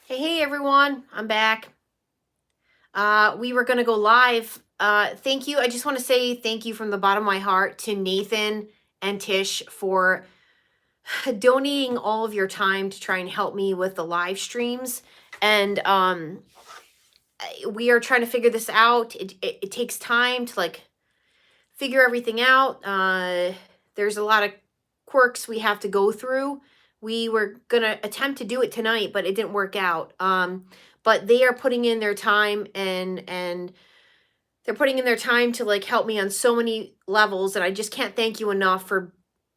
Hey everyone, I'm back. We were going to go live. Thank you. I just want to say thank you from the bottom of my heart to Nathan and Tish for donating all of your time to try and help me with the live streams. And we are trying to figure this out. It takes time to figure everything out. There's a lot of quirks we have to go through. We were gonna attempt to do it tonight, but it didn't work out. But they are putting in their time, and they're putting in their time to help me on so many levels, and I just can't thank you enough for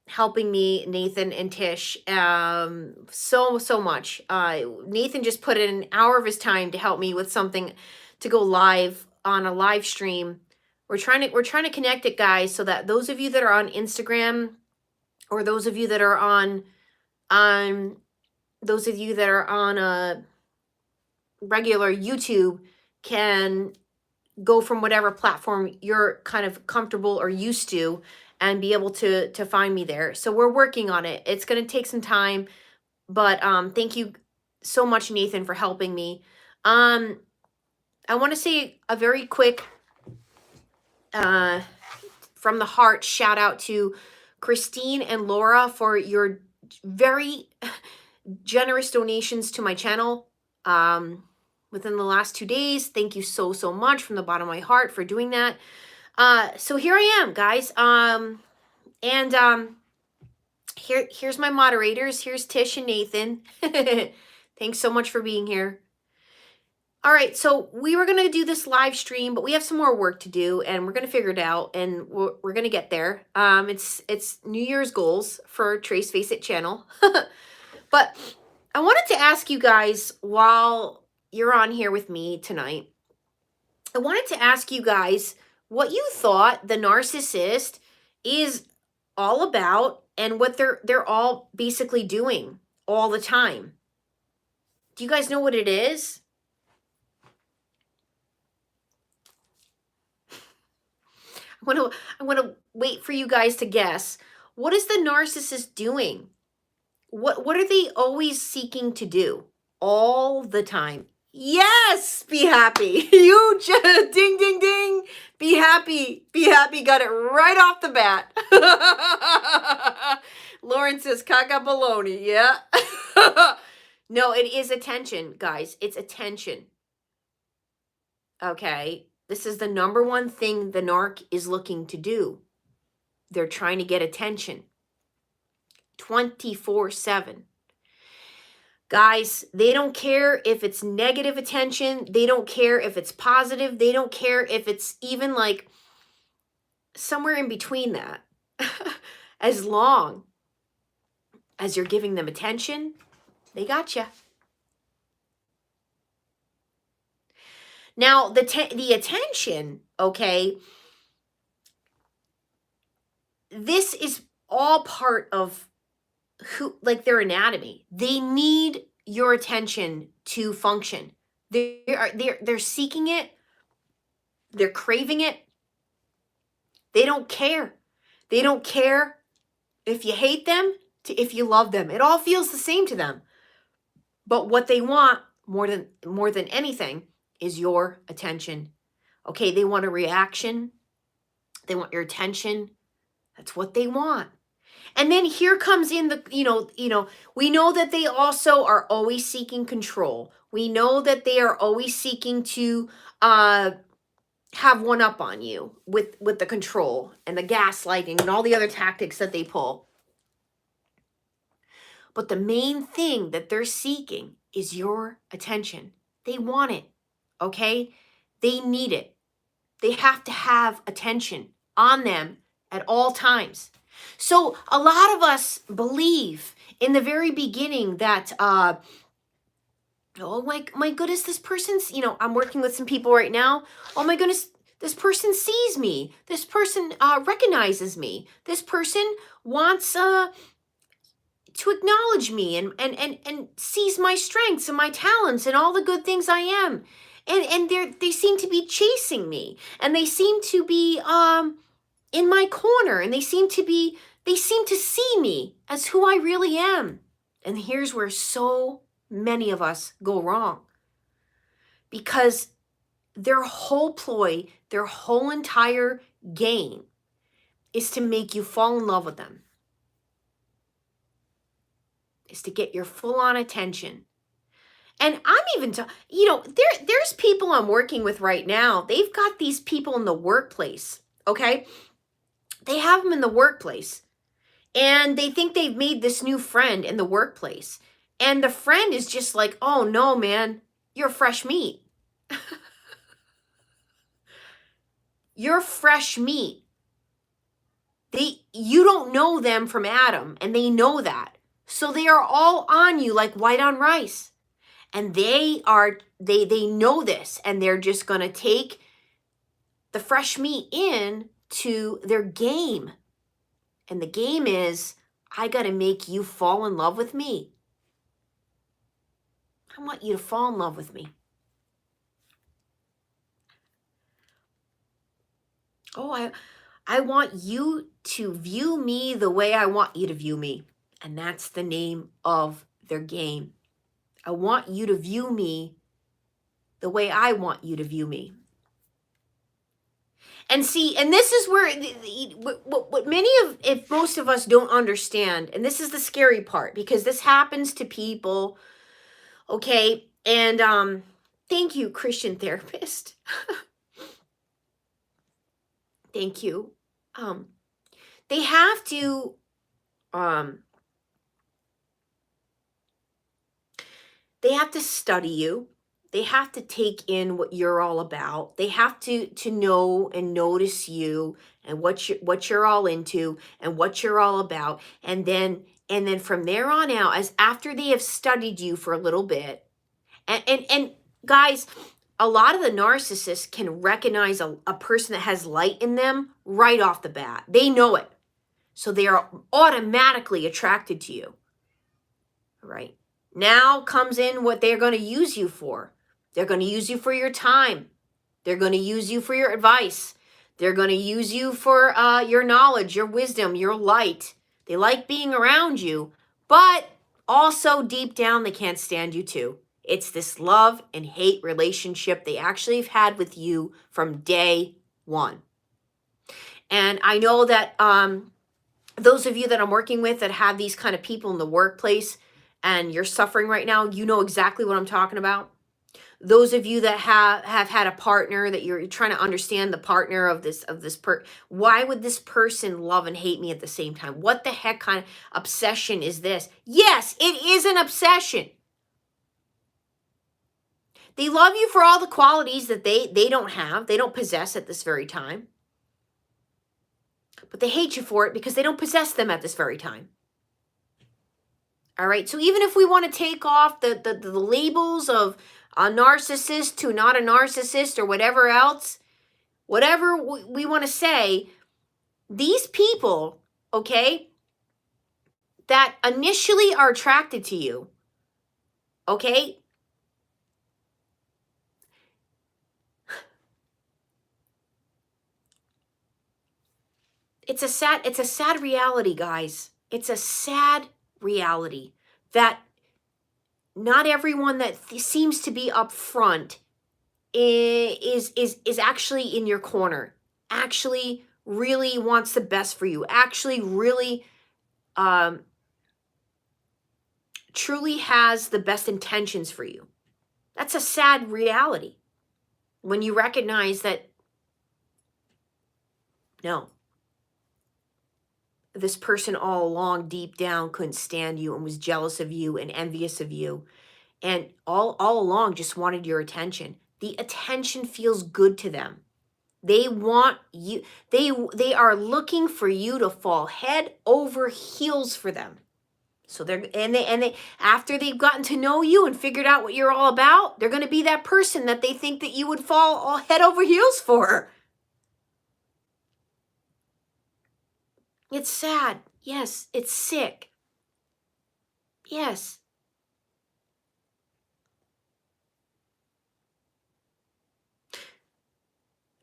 helping me, Nathan and Tish, so much. Nathan just put in an hour of his time to help me with something to go live on a live stream. We're trying to connect it, guys, so that those of you that are on Instagram, or those of you that are on those of you that are on a regular YouTube, can go from whatever platform you're kind of comfortable or used to and be able to find me there. So we're working on it. It's going to take some time, but thank you so much, Nathan, for helping me. I want to say a very quick from the heart shout out to Christine and Laura for your very generous donations to my channel within the last 2 days. Thank you so much from the bottom of my heart for doing that. So here I am, guys. Here's my moderators. Here's Tish and Nathan. Thanks so much for being here. All right, so we were going to do this live stream, but we have some more work to do, and we're going to figure it out, and we're going to get there. It's New Year's goals for Trace Face It channel. But I wanted to ask you guys, while you're on here with me tonight, I wanted to ask you guys what you thought the narcissist is all about and what they're all basically doing all the time. Do you guys know what it is? I'm gonna wait for you guys to guess. What is the narcissist doing? What are they always seeking to do all the time? Yes, be happy. You just ding ding ding. Be happy. Be happy. Got it right off the bat. Lauren says caca baloney. Yeah. No, it is attention, guys. It's attention. Okay. This is the number one thing the narc is looking to do. They're trying to get attention 24/7. Guys, they don't care if it's negative attention. They don't care if it's positive. They don't care if it's even somewhere in between that. As long as you're giving them attention, they gotcha. Now, the attention, okay, this is all part of their anatomy. They need your attention to function. They're seeking it. They're craving it. They don't care. They don't care if you hate them, if you love them. It all feels the same to them. But what they want more than anything is your attention. Okay, they want a reaction. They want your attention. That's what they want. And then here comes in we know that they also are always seeking control. We know that they are always seeking to have one up on you with the control and the gaslighting and all the other tactics that they pull. But the main thing that they're seeking is your attention. They want it, okay? They need it. They have to have attention on them at all times. So a lot of us believe in the very beginning that, oh my goodness, this person's, I'm working with some people right now. Oh my goodness, this person sees me. This person recognizes me. This person wants to acknowledge me and sees my strengths and my talents and all the good things I am. And they seem to be chasing me, and they seem to be in my corner, and they seem to see me as who I really am. And here's where so many of us go wrong, because their whole ploy, their whole entire game is to make you fall in love with them, is to get your full on attention. And I'm even, there's people I'm working with right now. They've got these people in the workplace, okay? They have them in the workplace, and they think they've made this new friend in the workplace. And the friend is just like, oh no, man, you're fresh meat. You're fresh meat. You don't know them from Adam, and they know that. So they are all on you like white on rice. And they know this, and they're just going to take the fresh meat in to their game. And the game is, I got to make you fall in love with me. I want you to fall in love with me. Oh, I want you to view me the way I want you to view me. And that's the name of their game. I want you to view me the way I want you to view me. And see, and this is where what if most of us don't understand, and this is the scary part, because this happens to people, okay? And thank you, Christian therapist. Thank you. They have to study you. They have to take in what you're all about. They have to know and notice you and what you're all into and what you're all about. And then from there on out, as after they have studied you for a little bit, and guys, a lot of the narcissists can recognize a person that has light in them right off the bat. They know it. So they are automatically attracted to you. All right. Now comes in what they're going to use you for. They're going to use you for your time. They're going to use you for your advice. They're going to use you for your knowledge, your wisdom, your light. They like being around you, but also deep down, they can't stand you too. It's this love and hate relationship they actually have had with you from day one. And I know that those of you that I'm working with that have these kind of people in the workplace and you're suffering right now, you know exactly what I'm talking about. Those of you that have had a partner that you're trying to understand the partner of this why would this person love and hate me at the same time? What the heck kind of obsession is this? Yes, it is an obsession. They love you for all the qualities that they don't have, they don't possess at this very time. But they hate you for it because they don't possess them at this very time. All right, so even if we want to take off the labels of a narcissist to not a narcissist or whatever else, whatever we want to say, these people, okay, that initially are attracted to you, okay, it's a sad reality, guys. It's a sad reality that not everyone that seems to be up front is actually in your corner, actually really wants the best for you, actually really truly has the best intentions for you. That's a sad reality when you recognize that, no, this person all along deep down couldn't stand you and was jealous of you and envious of you, and all along just wanted your attention. The attention feels good to them. They want you, they are looking for you to fall head over heels for them. So they after they've gotten to know you and figured out what you're all about, they're going to be that person that they think that you would fall all head over heels for. It's sad. Yes, it's sick. Yes.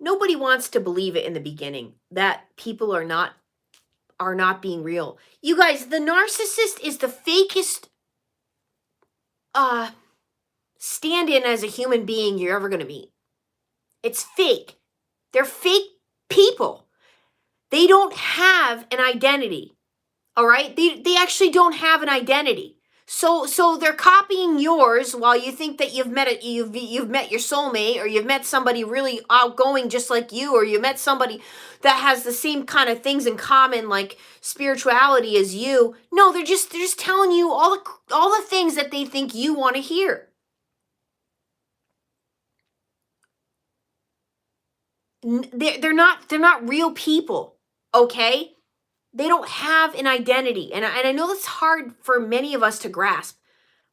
Nobody wants to believe it in the beginning that people are not being real. You guys, the narcissist is the fakest uh stand in as a human being you're ever going to meet. It's fake. They're fake people. They don't have an identity. All right? They actually don't have an identity. So they're copying yours while you think that you've met your soulmate, or you've met somebody really outgoing just like you, or you met somebody that has the same kind of things in common like spirituality as you. No, they're just telling you all the things that they think you want to hear. They're not real people, okay? They don't have an identity. And I know that's hard for many of us to grasp.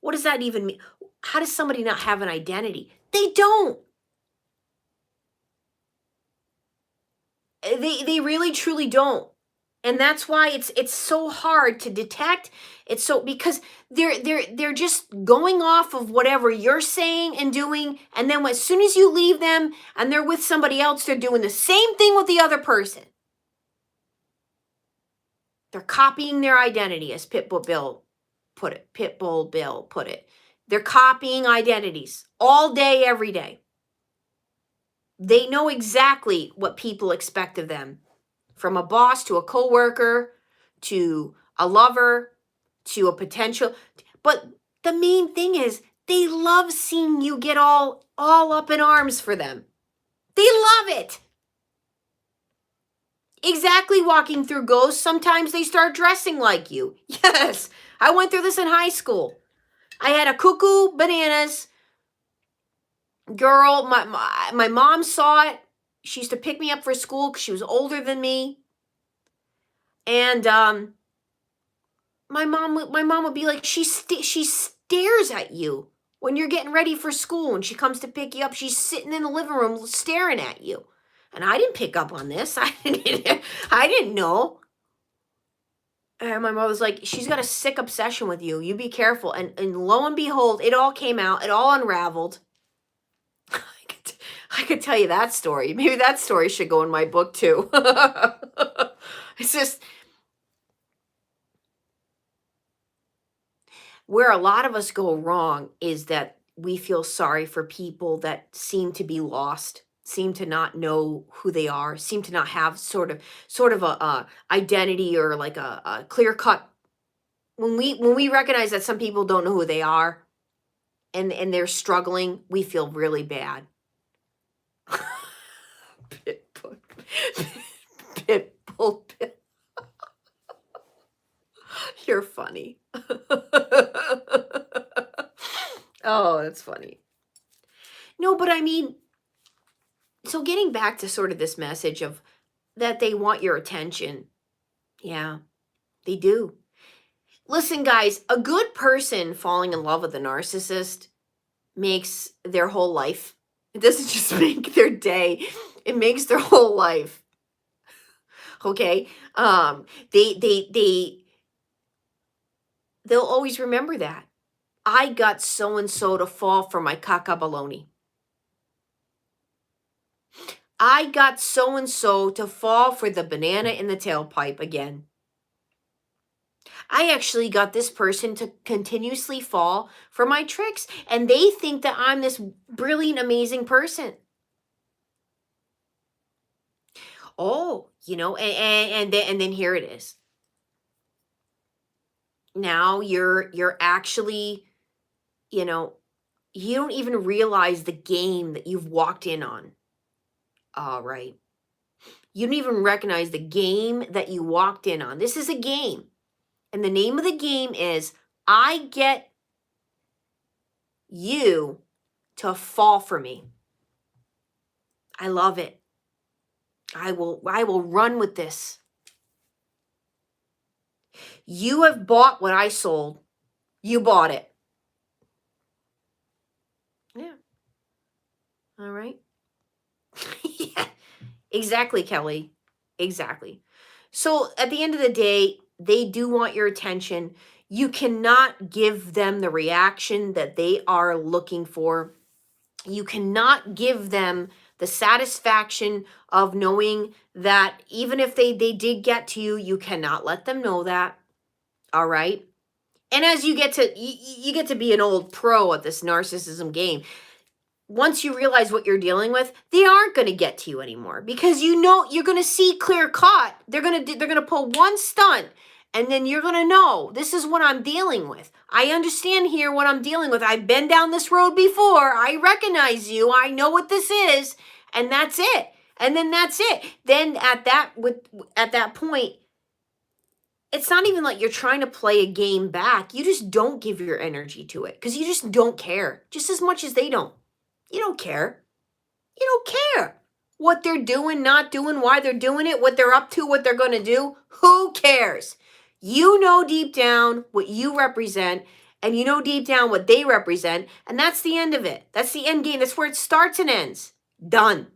What does that even mean? How does somebody not have an identity? They don't. They really truly don't. And that's why it's so hard to detect. It's so because they're just going off of whatever you're saying and doing, and then as soon as you leave them and they're with somebody else, they're doing the same thing with the other person. They're copying their identity, as Pitbull Bill put it. Pitbull Bill put it. They're copying identities all day, every day. They know exactly what people expect of them, from a boss to a coworker to a lover to a potential. But the main thing is they love seeing you get all up in arms for them. They love it. Exactly, walking through ghosts. Sometimes they start dressing like you. Yes, I went through this in high school. I had a cuckoo bananas girl. My mom saw it. She used to pick me up for school because she was older than me. And my mom would be like, she stares at you when you're getting ready for school, and she comes to pick you up. She's sitting in the living room staring at you. And I didn't pick up on this. I didn't know. And my mother was like, she's got a sick obsession with you. You be careful. And lo and behold, it all came out. It all unraveled. I could tell you that story. Maybe that story should go in my book too. It's just where a lot of us go wrong is that we feel sorry for people that seem to be lost, seem to not know who they are, seem to not have sort of a identity, or like a clear cut. When we recognize that some people don't know who they are, and they're struggling, we feel really bad. Pitbull, Pitbull, you're funny. Oh, that's funny. No, but I mean, so getting back to sort of this message of that they want your attention. Yeah, they do. Listen, guys, a good person falling in love with a narcissist makes their whole life. It doesn't just make their day, it makes their whole life. Okay? They they'll always remember that. I got so and so to fall for my caca baloney. I got so and so to fall for the banana in the tailpipe again. I actually got this person to continuously fall for my tricks, and they think that I'm this brilliant, amazing person. Oh, and then here it is. Now you're actually, you know, you don't even realize the game that you've walked in on. All right. You don't even recognize the game that you walked in on. This is a game. And the name of the game is I get you to fall for me. I love it. I will run with this. You have bought what I sold. You bought it. Yeah. All right. Yeah. Exactly, Kelly. Exactly. So at the end of the day, they do want your attention. You cannot give them the reaction that they are looking for. You cannot give them the satisfaction of knowing that even if they did get to you, you cannot let them know that. All right. And as you get to you get to be an old pro at this narcissism game, once you realize what you're dealing with, they aren't going to get to you anymore because you know you're going to see clear cut. They're going to pull one stunt and then you're going to know this is what I'm dealing with. I understand here what I'm dealing with. I've been down this road before. I recognize you. I know what this is, and that's it. And then that's it. Then at that point, it's not even like you're trying to play a game back. You just don't give your energy to it because you just don't care, just as much as they don't. You don't care. You don't care what they're doing, not doing, why they're doing it, what they're up to, what they're going to do. Who cares? You know deep down what you represent, and you know deep down what they represent, and that's the end of it. That's the end game. That's where it starts and ends. Done.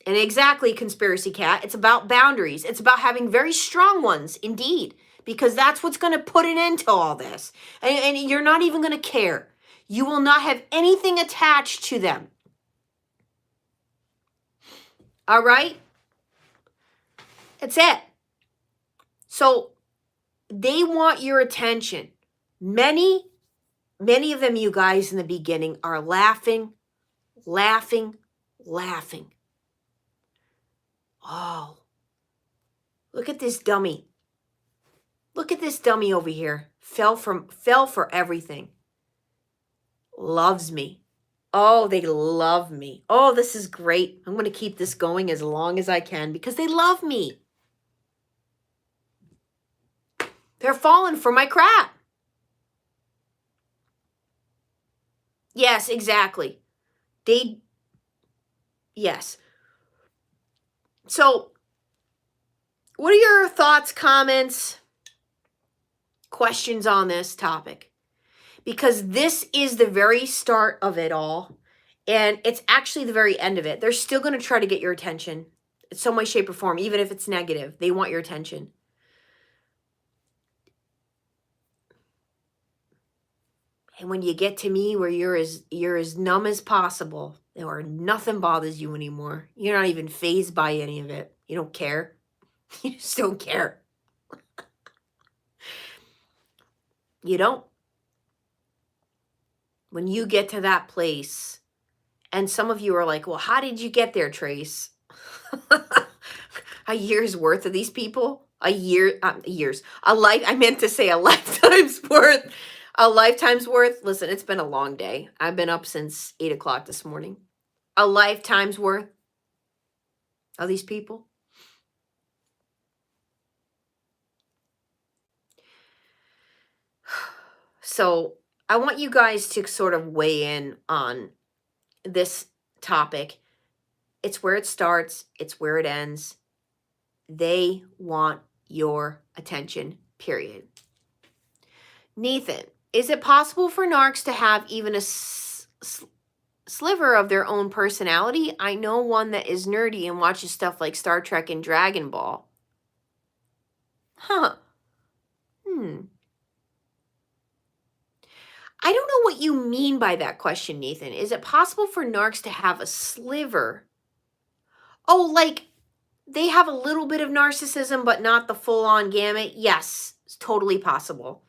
And exactly, Conspiracy Cat, it's about boundaries. It's about having very strong ones, indeed, because that's what's going to put an end to all this. And you're not even going to care. You will not have anything attached to them. All right? That's it. So they want your attention. Many of them, you guys, in the beginning are laughing. Oh, look at this dummy. Look at this dummy over here. Fell for everything. Loves me. Oh, they love me. Oh, this is great. I'm going to keep this going as long as I can because they love me. They're falling for my crap. Yes, exactly. Yes. So, what are your thoughts, comments, questions on this topic? Because this is the very start of it all, and it's actually the very end of it. They're still going to try to get your attention in some way, shape, or form, even if it's negative. They want your attention. And when you get to me where you're as numb as possible, or nothing bothers you anymore, you're not even fazed by any of it. You don't care. You just don't care. You don't. When you get to that place, and some of you are like, well, how did you get there, Trace? A year's worth of these people? A life. I meant to say a lifetime's worth. A lifetime's worth. Listen, it's been a long day. I've been up since 8 o'clock this morning. A lifetime's worth of these people. So I want you guys to sort of weigh in on this topic. It's where it starts. It's where it ends. They want your attention, period. Nathan, is it possible for narcs to have even a sliver of their own personality? I know one that is nerdy and watches stuff like Star Trek and Dragon Ball. Huh. I don't know what you mean by that question, Nathan. Is it possible for narcs to have a sliver? Oh, like they have a little bit of narcissism, but not the full-on gamut? Yes, it's totally possible.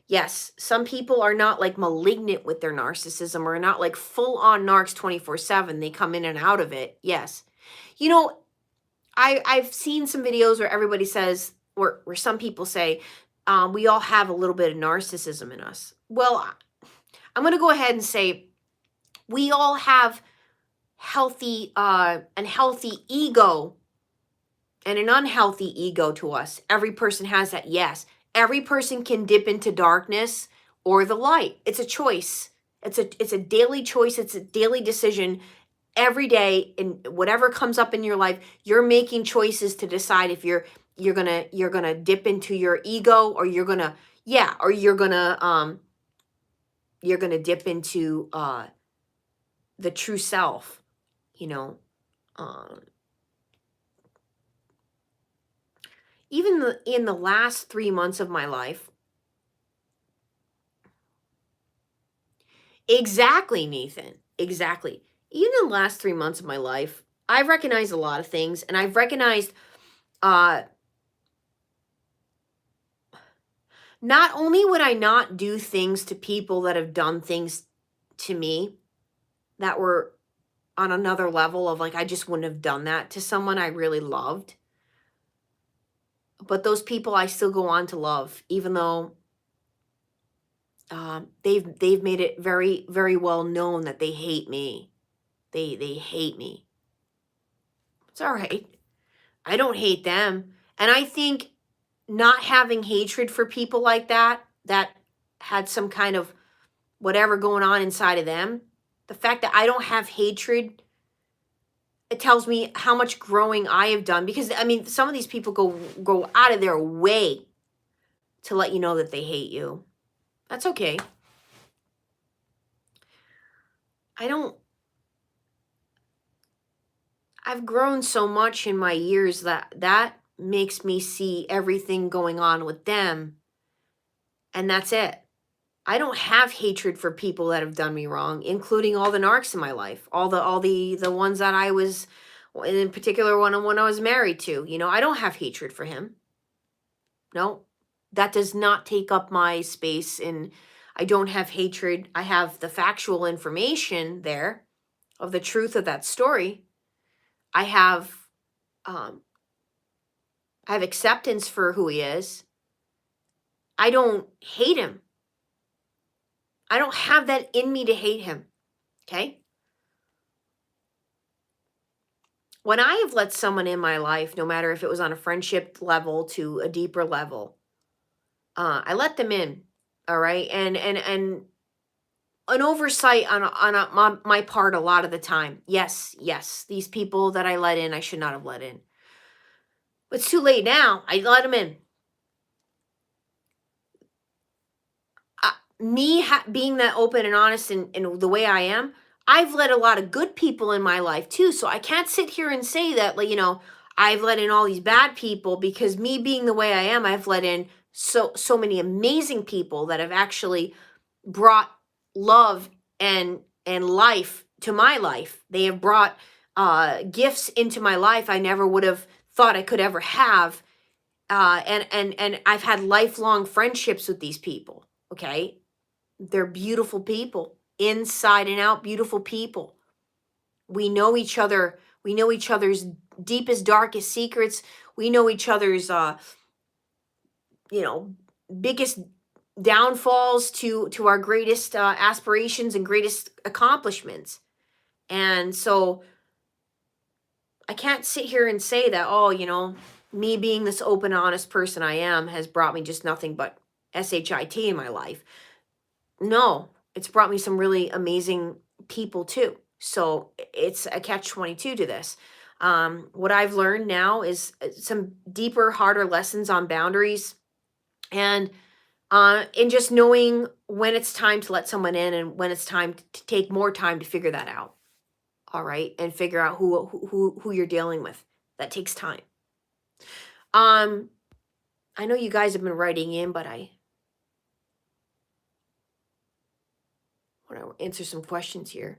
Yes, some people are not like malignant with their narcissism or not like full-on narcs 24/7. They come in and out of it. Yes. You know, I've seen some videos where everybody says, where some people say, we all have a little bit of narcissism in us. Well, I'm going to go ahead and say we all have an healthy ego and an unhealthy ego to us. Every person has that, yes. Every person can dip into darkness or the light. It's a choice. It's a daily choice. It's a daily decision. Every day, and whatever comes up in your life, you're making choices to decide if you're gonna dip into your ego, or you're gonna dip into the true self. You know, even in the last 3 months of my life. Exactly, Nathan. Exactly. Even in the last 3 months of my life, I've recognized a lot of things, and I've recognized not only would I not do things to people that have done things to me that were on another level of like, I just wouldn't have done that to someone I really loved. But those people I still go on to love, even though they've made it very, very well known that they hate me. They hate me. It's all right. I don't hate them. And I think not having hatred for people like that had some kind of whatever going on inside of them, the fact that I don't have hatred, it tells me how much growing I have done. Because I mean, some of these people go out of their way to let you know that they hate you. That's okay. I've grown so much in my years that makes me see everything going on with them, and that's it. I don't have hatred for people that have done me wrong, including all the narcs in my life, all the ones that I was, in particular one when I was married to. You know, I don't have hatred for him. No, that does not take up my space, and I don't have hatred. I have the factual information there of the truth of that story. I have um, I have acceptance for who he is. I don't hate him. I don't have that in me to hate him. Okay? When I have let someone in my life, no matter if it was on a friendship level to a deeper level, I let them in. All right, and an oversight my part a lot of the time. Yes, these people that I let in, I should not have let in. But it's too late now. I let them in. Being that open and honest in the way I am, I've let a lot of good people in my life too. So I can't sit here and say that, like, I've let in all these bad people, because me being the way I am, I've let in so many amazing people that have actually brought love and life to my life. They have brought gifts into my life I never would have thought I could ever have. And I've had lifelong friendships with these people. Okay, they're beautiful people, inside and out, beautiful people. We know each other. We know each other's deepest, darkest secrets. We know each other's, you know, biggest downfalls to our greatest aspirations and greatest accomplishments. And so I can't sit here and say that, oh, me being this open, honest person I am has brought me just nothing but SHIT in my life. No, it's brought me some really amazing people too. So it's a catch-22 to this. What I've learned now is some deeper, harder lessons on boundaries, and just knowing when it's time to let someone in and when it's time to take more time to figure that out. All right, and figure out who you're dealing with. That takes time. I know you guys have been writing in, but I want to answer some questions here.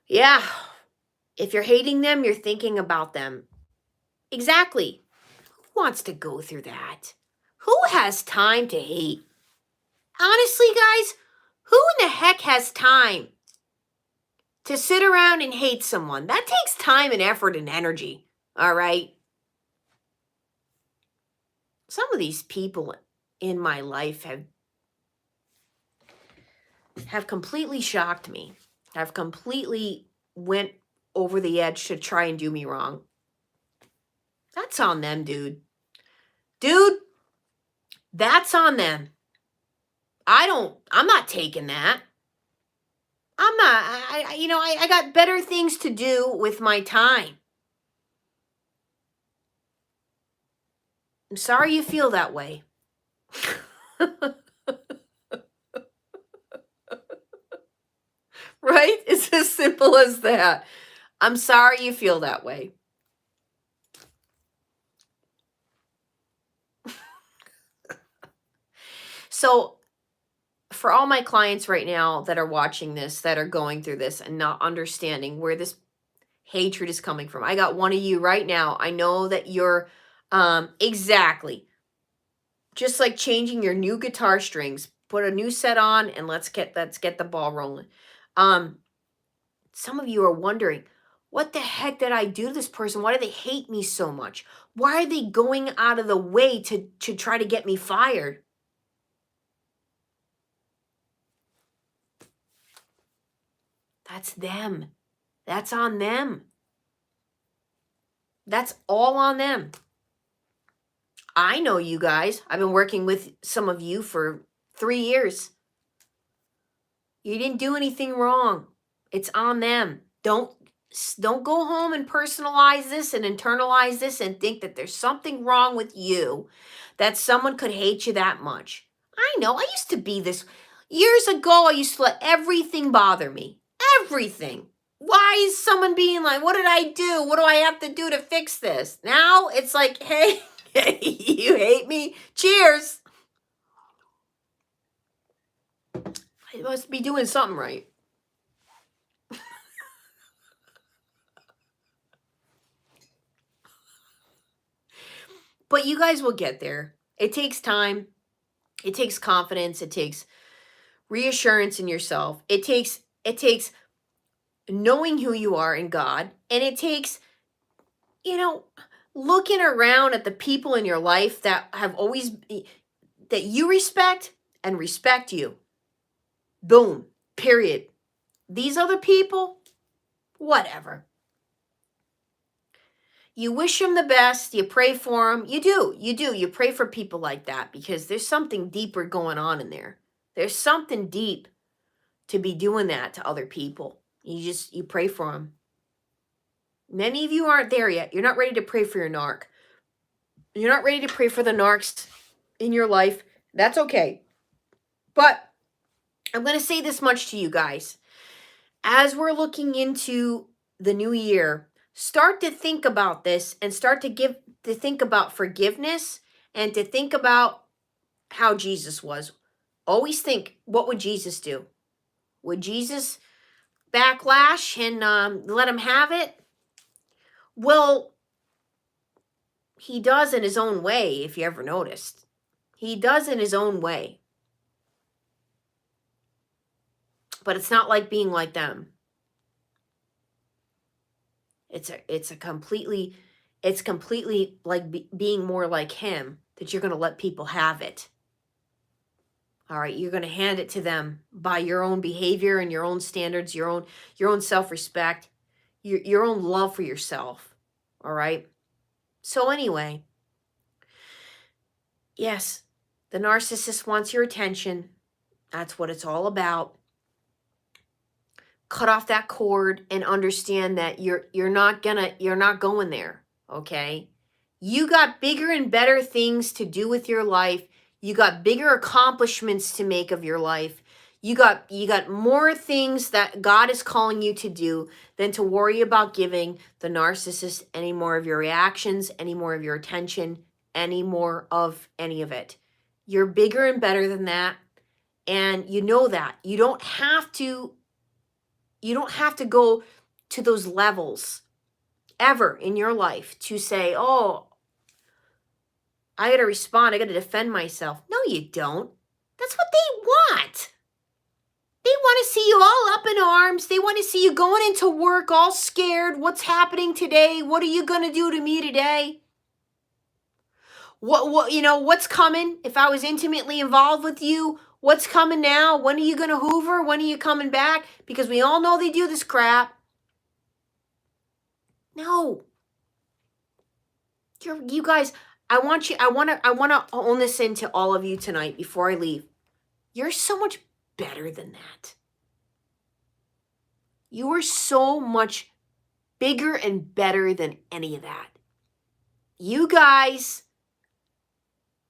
Yeah, if you're hating them, you're thinking about them. Exactly. Who wants to go through that? Who has time to hate? Honestly, guys, who in the heck has time to sit around and hate someone? That takes time and effort and energy. All right. Some of these people in my life have completely shocked me, have completely went over the edge to try and do me wrong. That's on them, dude. That's on them. I'm not taking that. I'm not, I got better things to do with my time. I'm sorry you feel that way. Right? It's as simple as that. I'm sorry you feel that way. So, for all my clients right now that are watching this, that are going through this and not understanding where this hatred is coming from. I got one of you right now. I know that you're exactly just like changing your new guitar strings. Put a new set on and let's get the ball rolling. Some of you are wondering, what the heck did I do to this person? Why do they hate me so much? Why are they going out of the way to try to get me fired? That's them. That's on them. That's all on them. I know you guys. I've been working with some of you for 3 years. You didn't do anything wrong. It's on them. Don't go home and personalize this and internalize this and think that there's something wrong with you, that someone could hate you that much. I know. I used to be this. Years ago, I used to let everything bother me. Everything. Why is someone being like, what did I do? What do I have to do to fix this? Now it's like, hey, you hate me? Cheers. I must be doing something right. But you guys will get there. It takes time. It takes confidence. It takes reassurance in yourself. It takes knowing who you are in God. And it takes, looking around at the people in your life that have always, that you respect and respect you. Boom. Period. These other people, whatever. You wish them the best. You pray for them. You do. You pray for people like that because there's something deeper going on in there. There's something deep to be doing that to other people. You pray for them. Many of you aren't there yet. You're not ready to pray for your narc. You're not ready to pray for the narcs in your life. That's okay. But I'm going to say this much to you guys. As we're looking into the new year, start to think about this and start to think about forgiveness and to think about how Jesus was. Always think, what would Jesus do? Would Jesus backlash and let him have it? Well, he does in his own way, if you ever noticed. He does in his own way. But it's not like being like them. It's completely like being more like him, that you're going to let people have it. All right, you're going to hand it to them by your own behavior and your own standards, your own self-respect, your own love for yourself. All right? So anyway, yes, the narcissist wants your attention. That's what it's all about. Cut off that cord and understand that you're not going there, okay? You got bigger and better things to do with your life. You got bigger accomplishments to make of your life. You got more things that God is calling you to do than to worry about giving the narcissist any more of your reactions, any more of your attention, any more of any of it. You're bigger and better than that, and you know that. You don't have to go to those levels ever in your life to say, oh, I got to respond. I got to defend myself. No, you don't. That's what they want. They want to see you all up in arms. They want to see you going into work all scared. What's happening today? What are you going to do to me today? What's coming? If I was intimately involved with you, what's coming now? When are you going to hoover? When are you coming back? Because we all know they do this crap. No. You guys, I want to own this into all of you tonight before I leave. You're so much better than that. You are so much bigger and better than any of that. You guys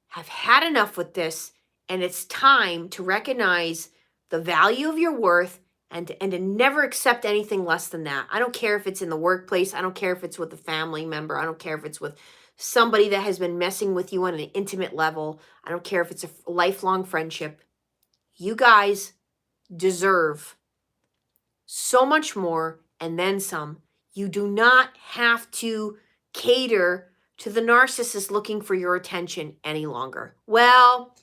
have had enough with this, and it's time to recognize the value of your worth and to never accept anything less than that. I don't care if it's in the workplace. I don't care if it's with a family member. I don't care if it's with somebody that has been messing with you on an intimate level. I don't care if it's a lifelong friendship. You guys deserve so much more and then some. You do not have to cater to the narcissist looking for your attention any longer. Well,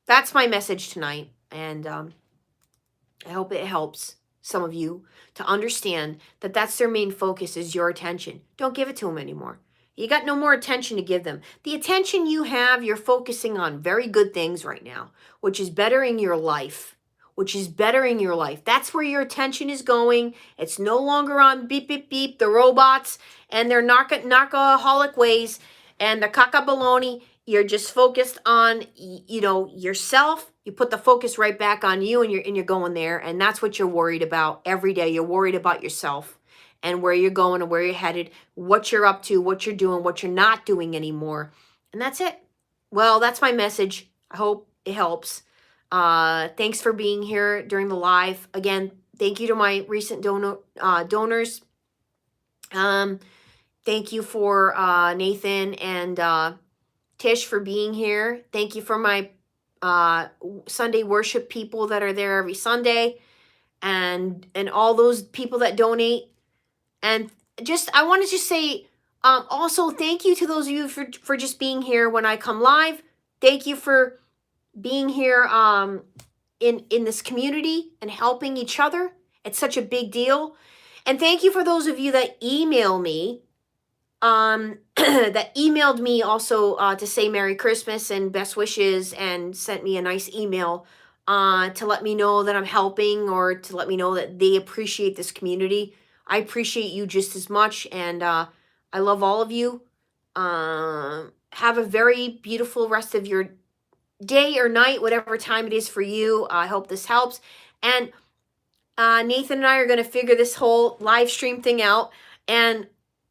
that's my message tonight. And I hope it helps some of you to understand that that's their main focus is your attention. Don't give it to them anymore. You got no more attention to give them. The attention you have, you're focusing on very good things right now, which is bettering your life. Which is bettering your life. That's where your attention is going. It's no longer on beep, beep, beep, the robots and their narcoholic ways and the caca baloney. You're just focused on, yourself. You put the focus right back on you, and you're going there. And that's what you're worried about every day. You're worried about yourself and where you're going and where you're headed, what you're up to, what you're doing, what you're not doing anymore. And that's it. Well, that's my message. I hope it helps. Thanks for being here during the live. Again, thank you to my recent donors. Thank you for Nathan and Tish for being here. Thank you for my Sunday worship people that are there every Sunday, and all those people that donate. And I want to just say also thank you to those of you for just being here when I come live. Thank you for being here in this community and helping each other. It's such a big deal. And thank you for those of you that email me, that emailed me also to say Merry Christmas and best wishes and sent me a nice email to let me know that I'm helping or to let me know that they appreciate this community. I appreciate you just as much, and I love all of you. Have a very beautiful rest of your day or night, whatever time it is for you. I hope this helps. And Nathan and I are going to figure this whole live stream thing out, and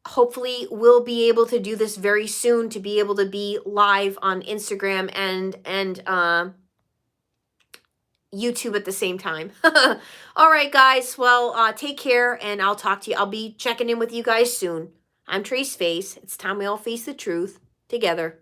hopefully we'll be able to do this very soon, to be able to be live on Instagram and YouTube at the same time. All right, guys. Well, take care, and I'll talk to you. I'll be checking in with you guys soon. I'm Trace Face. It's time we all face the truth together.